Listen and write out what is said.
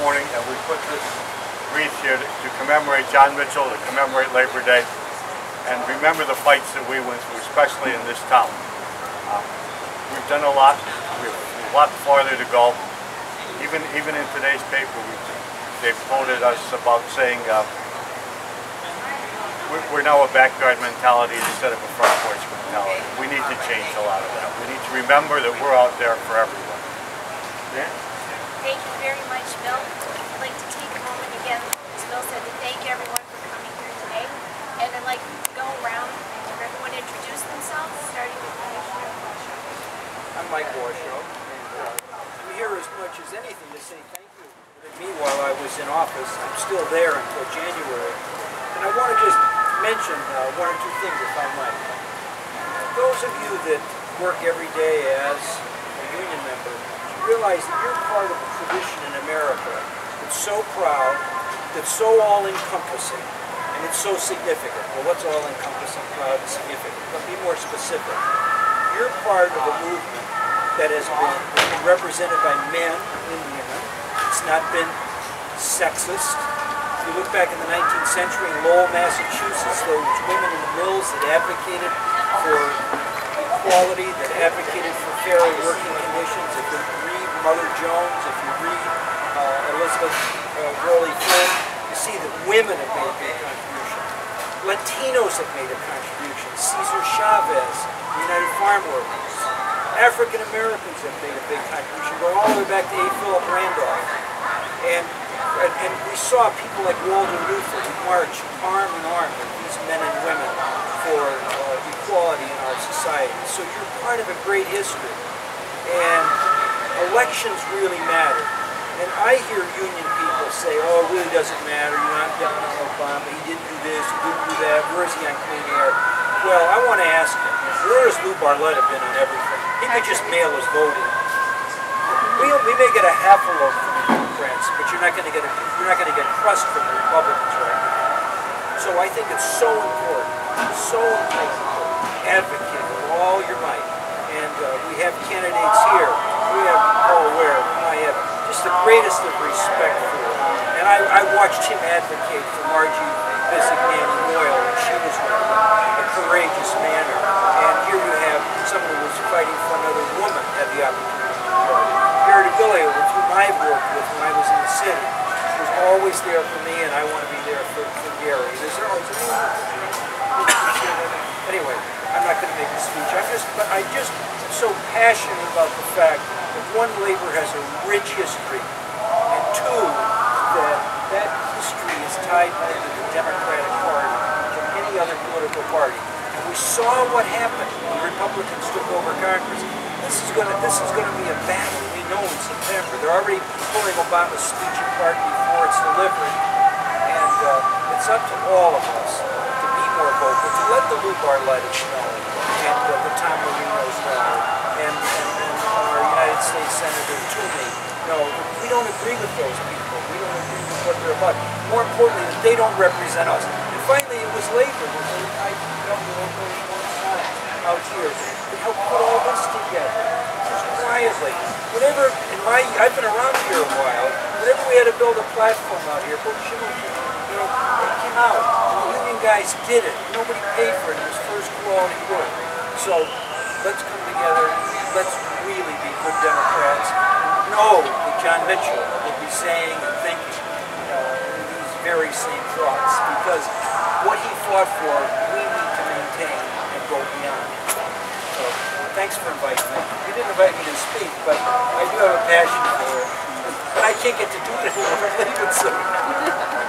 morning, and we put this wreath here to commemorate John Mitchell, to commemorate Labor Day, and remember the fights that we went through, especially in this town. We've done a lot. We have a lot farther to go. Even in today's paper, they've quoted us about saying we're now a backyard mentality instead of a front porch mentality. We need to change a lot of that. We need to remember that we're out there for everyone. Yeah? Thank you very much, Bill. I'd like to take a moment again, as Bill said, to thank everyone for coming here today. And I'd like to go around and have everyone introduce themselves, starting with Commissioner Washoe. I'm Mike Washoe, and I'm here as much as anything to say thank you to me while I was in office. I'm still there until January. And I want to just mention one or two things, if I might. Those of you that work every day as a union member, realize that you're part of a tradition in America that's so proud, that's so all-encompassing, and it's so significant. Well, what's all-encompassing, proud, and significant? But be more specific. You're part of a movement that has been represented by men and women. It's not been sexist. If you look back in the 19th century in Lowell, Massachusetts, those women in the mills that advocated for equality, that advocated for fair working conditions. If you read Mother Jones, if you read Elizabeth Gurley Flynn, you see that women have made a big contribution. Latinos have made a contribution. Cesar Chavez, the United Farm Workers. African Americans have made a big contribution. Go all the way back to A. Philip Randolph. And we saw people like Walter Luther who marched arm in arm with these men and women for equality in our society. So you're part of a great history. And elections really matter. And I hear union people say, oh, it really doesn't matter, you're not down on Obama, he didn't do this, he didn't do that, where's he on clean air? Well, I want to ask him, where has Lou Bartlett been on everything? He could just mail his vote in. We may get a half a loaf from the Democrats, but you're not going to get crust from the Republicans right now. So I think it's so important to advocate with all your might. And we have candidates here. We have Paul Ware, whom I have just the greatest of respect for. And I watched him advocate for Margie Bissignani-Moyle when she was running in a courageous manner. And here you have someone who was fighting for another woman had the opportunity to go. Gary DeVillio, with whom I've worked with when I was in the city, was always there for me, and I want to be there for Gary. Anyway, I'm not going to make a speech. I just am so passionate about the fact that one, labor has a rich history, and two, that history is tied more to the Democratic Party than any other political party. And we saw what happened when the Republicans took over Congress. This is going to be a battle, we know, in September. They're already pulling Obama's speech apart before it's delivered, and it's up to all of us to be more vocal, to let the Lou Bartletts know, and the Tom Marinos know, and our United States Senator Toomey know. We don't agree with those people. We don't agree with what they're about. More importantly, that they don't represent us. And finally, it was labor that I out here to help put all this together, just quietly. I've been around here a while. Whenever we had to build a platform out here, they came out. And the union guys did it. Nobody paid for it. It was first quality work. So let's come together. Let's really be good Democrats. Know that John Mitchell will be saying and thinking these very same thoughts, because what he fought for, we need to maintain and go beyond. So thanks for inviting me. You didn't invite me to speak, but I do have a passion for it. But I can't get to do it anymore.